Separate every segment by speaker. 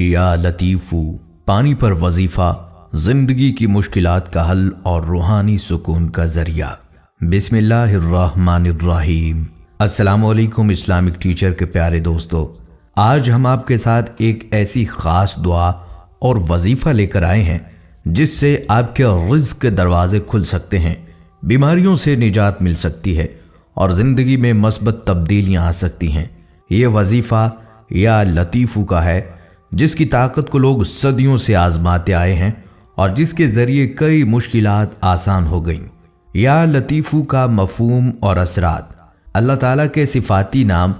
Speaker 1: یا لطیفو پانی پر وظیفہ زندگی کی مشکلات کا حل اور روحانی سکون کا ذریعہ۔ بسم اللہ الرحمن الرحیم۔ السلام علیکم اسلامک ٹیچر کے پیارے دوستو، آج ہم آپ کے ساتھ ایک ایسی خاص دعا اور وظیفہ لے کر آئے ہیں جس سے آپ کے رزق کے دروازے کھل سکتے ہیں، بیماریوں سے نجات مل سکتی ہے اور زندگی میں مثبت تبدیلیاں آ سکتی ہیں۔ یہ وظیفہ یا لطیفو کا ہے جس کی طاقت کو لوگ صدیوں سے آزماتے آئے ہیں اور جس کے ذریعے کئی مشکلات آسان ہو گئیں۔ یا لطیفو کا مفہوم اور اثرات۔ اللہ تعالیٰ کے صفاتی نام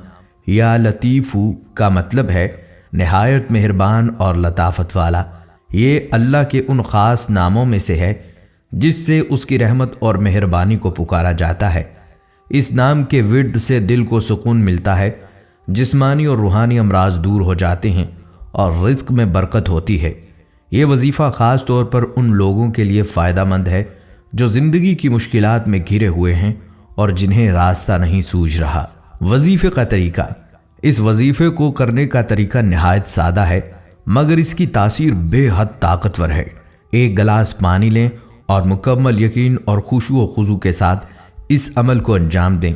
Speaker 1: یا لطیفو کا مطلب ہے نہایت مہربان اور لطافت والا۔ یہ اللہ کے ان خاص ناموں میں سے ہے جس سے اس کی رحمت اور مہربانی کو پکارا جاتا ہے۔ اس نام کے ورد سے دل کو سکون ملتا ہے، جسمانی اور روحانی امراض دور ہو جاتے ہیں اور رزق میں برکت ہوتی ہے۔ یہ وظیفہ خاص طور پر ان لوگوں کے لیے فائدہ مند ہے جو زندگی کی مشکلات میں گھرے ہوئے ہیں اور جنہیں راستہ نہیں سوجھ رہا۔ وظیفے کا طریقہ۔ اس وظیفے کو کرنے کا طریقہ نہایت سادہ ہے مگر اس کی تاثیر بے حد طاقتور ہے۔ ایک گلاس پانی لیں اور مکمل یقین اور خشوع و خضوع کے ساتھ اس عمل کو انجام دیں۔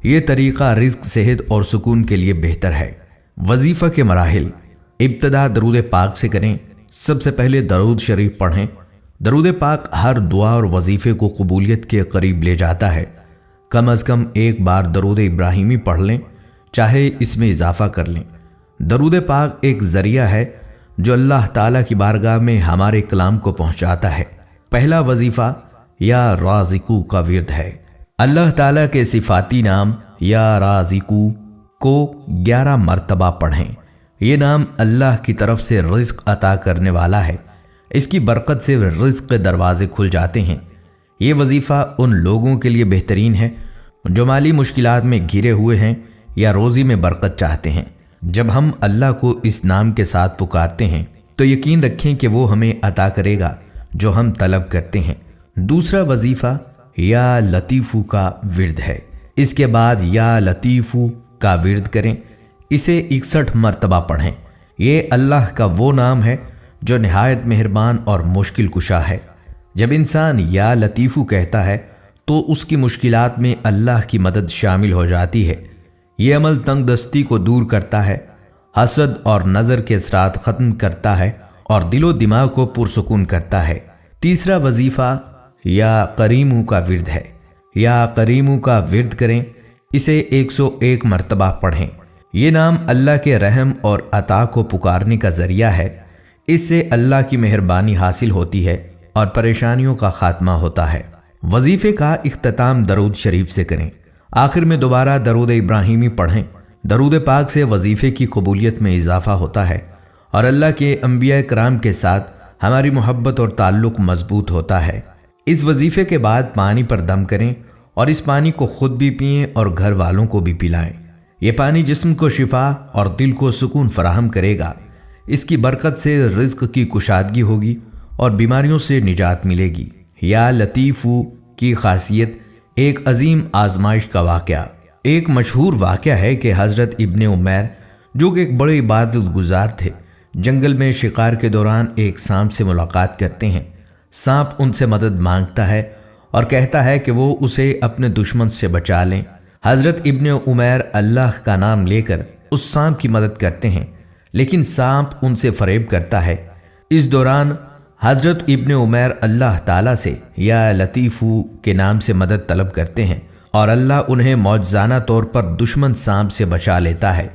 Speaker 1: یہ طریقہ رزق، صحت اور سکون کے لیے بہتر ہے۔ وظیفہ کے مراحل۔ ابتدا درود پاک سے کریں۔ سب سے پہلے درود شریف پڑھیں۔ درود پاک ہر دعا اور وظیفے کو قبولیت کے قریب لے جاتا ہے۔ کم از کم ایک بار درود ابراہیمی پڑھ لیں، چاہے اس میں اضافہ کر لیں۔ درود پاک ایک ذریعہ ہے جو اللہ تعالیٰ کی بارگاہ میں ہمارے کلام کو پہنچاتا ہے۔ پہلا وظیفہ یا رازقو کا ورد ہے۔ اللہ تعالیٰ کے صفاتی نام یا رازقو کو 11 مرتبہ پڑھیں۔ یہ نام اللہ کی طرف سے رزق عطا کرنے والا ہے۔ اس کی برکت سے رزق کے دروازے کھل جاتے ہیں۔ یہ وظیفہ ان لوگوں کے لیے بہترین ہے جو مالی مشکلات میں گھرے ہوئے ہیں یا روزی میں برکت چاہتے ہیں۔ جب ہم اللہ کو اس نام کے ساتھ پکارتے ہیں تو یقین رکھیں کہ وہ ہمیں عطا کرے گا جو ہم طلب کرتے ہیں۔ دوسرا وظیفہ یا لطیفو کا ورد ہے۔ اس کے بعد یا لطیفو کا ورد کریں۔ اسے 61 مرتبہ پڑھیں۔ یہ اللہ کا وہ نام ہے جو نہایت مہربان اور مشکل کشا ہے۔ جب انسان یا لطیفو کہتا ہے تو اس کی مشکلات میں اللہ کی مدد شامل ہو جاتی ہے۔ یہ عمل تنگ دستی کو دور کرتا ہے، حسد اور نظر کے اثرات ختم کرتا ہے اور دل و دماغ کو پرسکون کرتا ہے۔ تیسرا وظیفہ یا کریمو کا ورد ہے۔ یا کریمو کا ورد کریں۔ اسے 101 مرتبہ پڑھیں۔ یہ نام اللہ کے رحم اور عطا کو پکارنے کا ذریعہ ہے۔ اس سے اللہ کی مہربانی حاصل ہوتی ہے اور پریشانیوں کا خاتمہ ہوتا ہے۔ وظیفے کا اختتام درود شریف سے کریں۔ آخر میں دوبارہ درود ابراہیمی پڑھیں۔ درود پاک سے وظیفے کی قبولیت میں اضافہ ہوتا ہے اور اللہ کے انبیاء کرام کے ساتھ ہماری محبت اور تعلق مضبوط ہوتا ہے۔ اس وظیفے کے بعد پانی پر دم کریں اور اس پانی کو خود بھی پئیں اور گھر والوں کو بھی پلائیں۔ یہ پانی جسم کو شفا اور دل کو سکون فراہم کرے گا۔ اس کی برکت سے رزق کی کشادگی ہوگی اور بیماریوں سے نجات ملے گی۔ یا لطیفو کی خاصیت۔ ایک عظیم آزمائش کا واقعہ۔ ایک مشہور واقعہ ہے کہ حضرت ابن عمیر جو کہ ایک بڑے عبادت گزار تھے، جنگل میں شکار کے دوران ایک سانپ سے ملاقات کرتے ہیں۔ سانپ ان سے مدد مانگتا ہے اور کہتا ہے کہ وہ اسے اپنے دشمن سے بچا لیں۔ حضرت ابن عمیر اللہ کا نام لے کر اس سانپ کی مدد کرتے ہیں لیکن سانپ ان سے فریب کرتا ہے۔ اس دوران حضرت ابن عمیر اللہ تعالیٰ سے یا لطیفو کے نام سے مدد طلب کرتے ہیں اور اللہ انہیں معجزانہ طور پر دشمن سانپ سے بچا لیتا ہے۔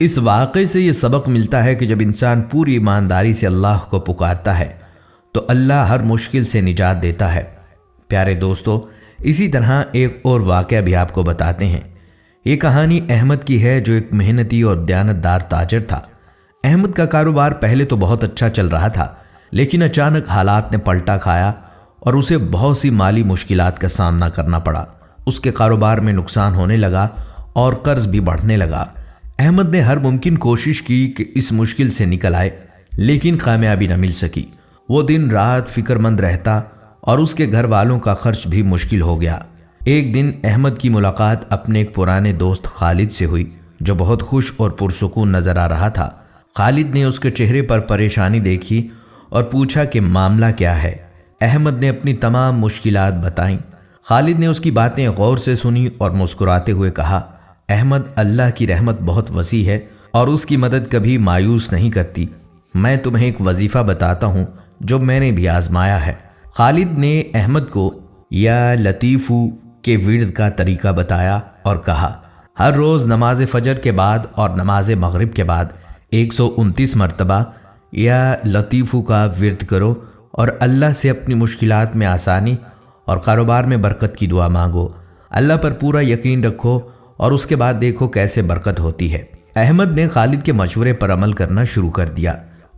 Speaker 1: اس واقعے سے یہ سبق ملتا ہے کہ جب انسان پوری ایمانداری سے اللہ کو پکارتا ہے تو اللہ ہر مشکل سے نجات دیتا ہے۔ پیارے دوستو، اسی طرح ایک اور واقعہ بھی آپ کو بتاتے ہیں۔ یہ کہانی احمد کی ہے جو ایک محنتی اور دیانتدار تاجر تھا۔ احمد کا کاروبار پہلے تو بہت اچھا چل رہا تھا لیکن اچانک حالات نے پلٹا کھایا اور اسے بہت سی مالی مشکلات کا سامنا کرنا پڑا۔ اس کے کاروبار میں نقصان ہونے لگا اور قرض بھی بڑھنے لگا۔ احمد نے ہر ممکن کوشش کی کہ اس مشکل سے نکل آئے لیکن کامیابی نہ مل سکی۔ وہ دن رات فکر مند رہتا اور اس کے گھر والوں کا خرچ بھی مشکل ہو گیا۔ ایک دن احمد کی ملاقات اپنے ایک پرانے دوست خالد سے ہوئی جو بہت خوش اور پرسکون نظر آ رہا تھا۔ خالد نے اس کے چہرے پر پریشانی دیکھی اور پوچھا کہ معاملہ کیا ہے۔ احمد نے اپنی تمام مشکلات بتائیں۔ خالد نے اس کی باتیں غور سے سنی اور مسکراتے ہوئے کہا، احمد، اللہ کی رحمت بہت وسیع ہے اور اس کی مدد کبھی مایوس نہیں کرتی۔ میں تمہیں ایک وظیفہ بتاتا ہوں جو میں نے بھی آزمایا ہے۔ خالد نے احمد کو یا لطیفو کے ورد کا طریقہ بتایا اور کہا، ہر روز نماز فجر کے بعد اور نماز مغرب کے بعد 129 مرتبہ یا لطیفو کا ورد کرو اور اللہ سے اپنی مشکلات میں آسانی اور کاروبار میں برکت کی دعا مانگو۔ اللہ پر پورا یقین رکھو اور اس کے بعد دیکھو کیسے برکت ہوتی ہے۔ احمد نے خالد کے مشورے پر عمل کرنا شروع کر دیا۔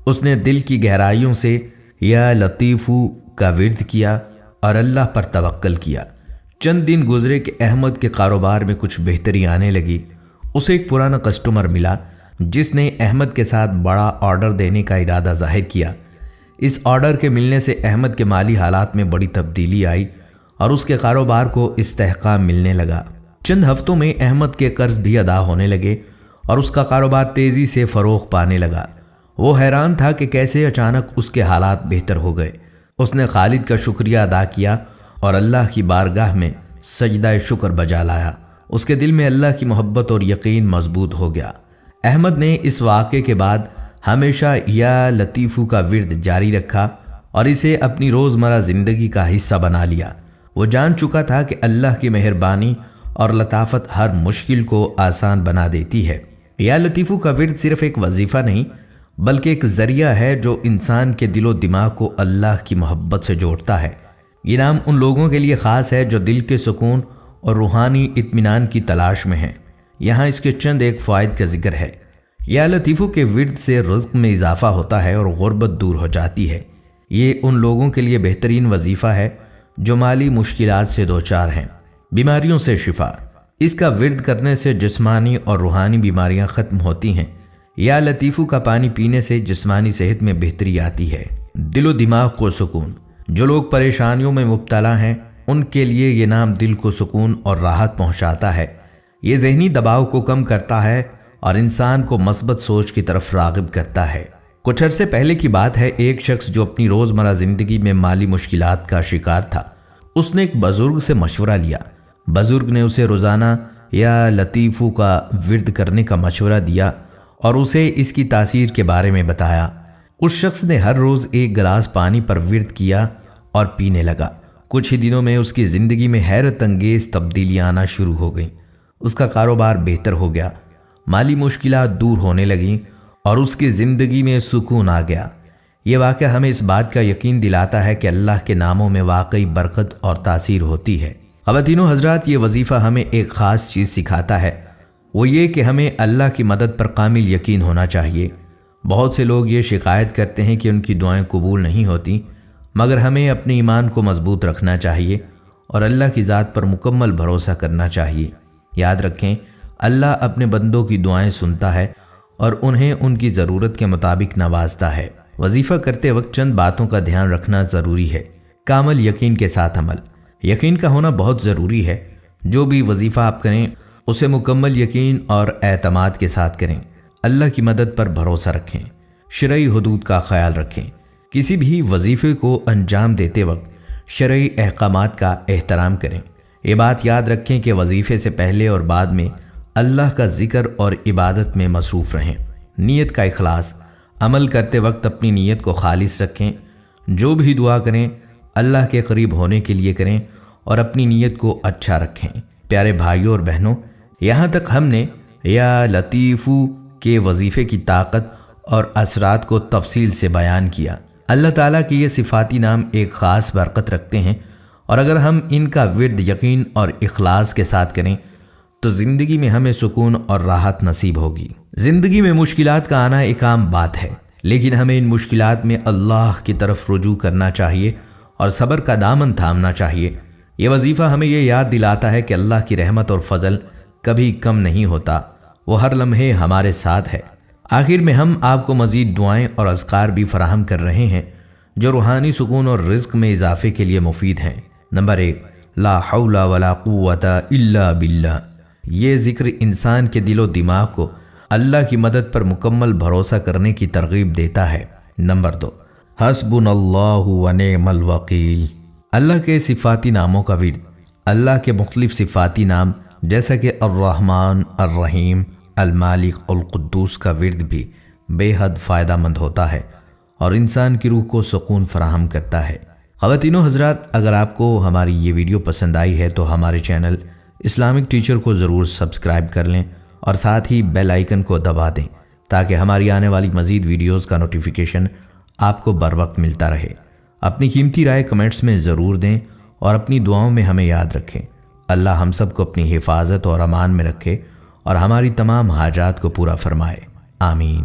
Speaker 1: اس نے دل کی گہرائیوں سے یا لطیفو کا ورد کیا اور اللہ پر توکل کیا۔ چند دن گزرے کہ احمد کے کاروبار میں کچھ بہتری آنے لگی۔ اسے ایک پرانا کسٹمر ملا جس نے احمد کے ساتھ بڑا آرڈر دینے کا ارادہ ظاہر کیا۔ اس آرڈر کے ملنے سے احمد کے مالی حالات میں بڑی تبدیلی آئی اور اس کے کاروبار کو استحکام ملنے لگا۔ چند ہفتوں میں احمد کے قرض بھی ادا ہونے لگے اور اس کا کاروبار تیزی سے فروغ پانے لگا۔ وہ حیران تھا کہ کیسے اچانک اس کے حالات بہتر ہو گئے۔ اس نے خالد کا شکریہ ادا کیا اور اللہ کی بارگاہ میں سجدہ شکر بجا لایا۔ اس کے دل میں اللہ کی محبت اور یقین مضبوط ہو گیا۔ احمد نے اس واقعے کے بعد ہمیشہ یا لطیفو کا ورد جاری رکھا اور اسے اپنی روزمرہ زندگی کا حصہ بنا لیا۔ وہ جان چکا تھا کہ اللہ کی مہربانی اور لطافت ہر مشکل کو آسان بنا دیتی ہے۔ یا لطیفو کا ورد صرف ایک وظیفہ نہیں بلکہ ایک ذریعہ ہے جو انسان کے دل و دماغ کو اللہ کی محبت سے جوڑتا ہے۔ یہ نام ان لوگوں کے لیے خاص ہے جو دل کے سکون اور روحانی اطمینان کی تلاش میں ہیں۔ یہاں اس کے چند ایک فوائد کا ذکر ہے۔ یا لطیفو کے ورد سے رزق میں اضافہ ہوتا ہے اور غربت دور ہو جاتی ہے۔ یہ ان لوگوں کے لیے بہترین وظیفہ ہے جو مالی مشکلات سے دوچار ہیں۔ بیماریوں سے شفا، اس کا ورد کرنے سے جسمانی اور روحانی بیماریاں ختم ہوتی ہیں۔ یا لطیفو کا پانی پینے سے جسمانی صحت میں بہتری آتی ہے۔ دل و دماغ کو سکون، جو لوگ پریشانیوں میں مبتلا ہیں ان کے لیے یہ نام دل کو سکون اور راحت پہنچاتا ہے۔ یہ ذہنی دباؤ کو کم کرتا ہے اور انسان کو مثبت سوچ کی طرف راغب کرتا ہے۔ کچھ عرصے پہلے کی بات ہے، ایک شخص جو اپنی روزمرہ زندگی میں مالی مشکلات کا شکار تھا، اس نے ایک بزرگ سے مشورہ لیا۔ بزرگ نے اسے روزانہ یا لطیفو کا ورد کرنے کا مشورہ دیا اور اسے اس کی تاثیر کے بارے میں بتایا۔ اس شخص نے ہر روز ایک گلاس پانی پر ورد کیا اور پینے لگا۔ کچھ ہی دنوں میں اس کی زندگی میں حیرت انگیز تبدیلیاں آنا شروع ہو گئیں۔ اس کا کاروبار بہتر ہو گیا، مالی مشکلات دور ہونے لگیں اور اس کی زندگی میں سکون آ گیا۔ یہ واقعہ ہمیں اس بات کا یقین دلاتا ہے کہ اللہ کے ناموں میں واقعی برکت اور تاثیر ہوتی ہے۔ خواتین و حضرات، یہ وظیفہ ہمیں ایک خاص چیز سکھاتا ہے، وہ یہ کہ ہمیں اللہ کی مدد پر کامل یقین ہونا چاہیے۔ بہت سے لوگ یہ شکایت کرتے ہیں کہ ان کی دعائیں قبول نہیں ہوتی، مگر ہمیں اپنے ایمان کو مضبوط رکھنا چاہیے اور اللہ کی ذات پر مکمل بھروسہ کرنا چاہیے۔ یاد رکھیں، اللہ اپنے بندوں کی دعائیں سنتا ہے اور انہیں ان کی ضرورت کے مطابق نوازتا ہے۔ وظیفہ کرتے وقت چند باتوں کا دھیان رکھنا ضروری ہے۔ کامل یقین کے ساتھ عمل، یقین کا ہونا بہت ضروری ہے۔ جو بھی وظیفہ آپ کریں اسے مکمل یقین اور اعتماد کے ساتھ کریں۔ اللہ کی مدد پر بھروسہ رکھیں، شرعی حدود کا خیال رکھیں۔ کسی بھی وظیفے کو انجام دیتے وقت شرعی احکامات کا احترام کریں۔ یہ بات یاد رکھیں کہ وظیفے سے پہلے اور بعد میں اللہ کا ذکر اور عبادت میں مصروف رہیں۔ نیت کا اخلاص، عمل کرتے وقت اپنی نیت کو خالص رکھیں۔ جو بھی دعا کریں اللہ کے قریب ہونے کے لیے کریں اور اپنی نیت کو اچھا رکھیں۔ پیارے بھائیوں اور بہنوں، یہاں تک ہم نے یا لطیفو کے وظیفے کی طاقت اور اثرات کو تفصیل سے بیان کیا۔ اللہ تعالیٰ کے یہ صفاتی نام ایک خاص برکت رکھتے ہیں اور اگر ہم ان کا ورد یقین اور اخلاص کے ساتھ کریں تو زندگی میں ہمیں سکون اور راحت نصیب ہوگی۔ زندگی میں مشکلات کا آنا ایک عام بات ہے، لیکن ہمیں ان مشکلات میں اللہ کی طرف رجوع کرنا چاہیے اور صبر کا دامن تھامنا چاہیے۔ یہ وظیفہ ہمیں یہ یاد دلاتا ہے کہ اللہ کی رحمت اور فضل کبھی کم نہیں ہوتا، وہ ہر لمحے ہمارے ساتھ ہے۔ آخر میں ہم آپ کو مزید دعائیں اور اذکار بھی فراہم کر رہے ہیں جو روحانی سکون اور رزق میں اضافے کے لیے مفید ہیں۔ نمبر 1، لا حول ولا قوت الا باللہ۔ یہ ذکر انسان کے دل و دماغ کو اللہ کی مدد پر مکمل بھروسہ کرنے کی ترغیب دیتا ہے۔ نمبر 2، حسبنا اللہ و نعم الوکیل، اللہ کے صفاتی ناموں کا ورد۔ اللہ کے مختلف صفاتی نام جیسا کہ الرحمن، الرحیم، المالک، القدوس کا ورد بھی بے حد فائدہ مند ہوتا ہے اور انسان کی روح کو سکون فراہم کرتا ہے۔ خواتین و حضرات، اگر آپ کو ہماری یہ ویڈیو پسند آئی ہے تو ہمارے چینل اسلامک ٹیچر کو ضرور سبسکرائب کر لیں اور ساتھ ہی بیل آئیکن کو دبا دیں تاکہ ہماری آنے والی مزید ویڈیوز کا نوٹیفیکیشن آپ کو بر وقت ملتا رہے۔ اپنی قیمتی رائے کمنٹس میں ضرور دیں اور اپنی دعاؤں میں ہمیں یاد رکھیں۔ اللہ ہم سب کو اپنی حفاظت اور امان میں رکھے اور ہماری تمام حاجات کو پورا فرمائے، آمین۔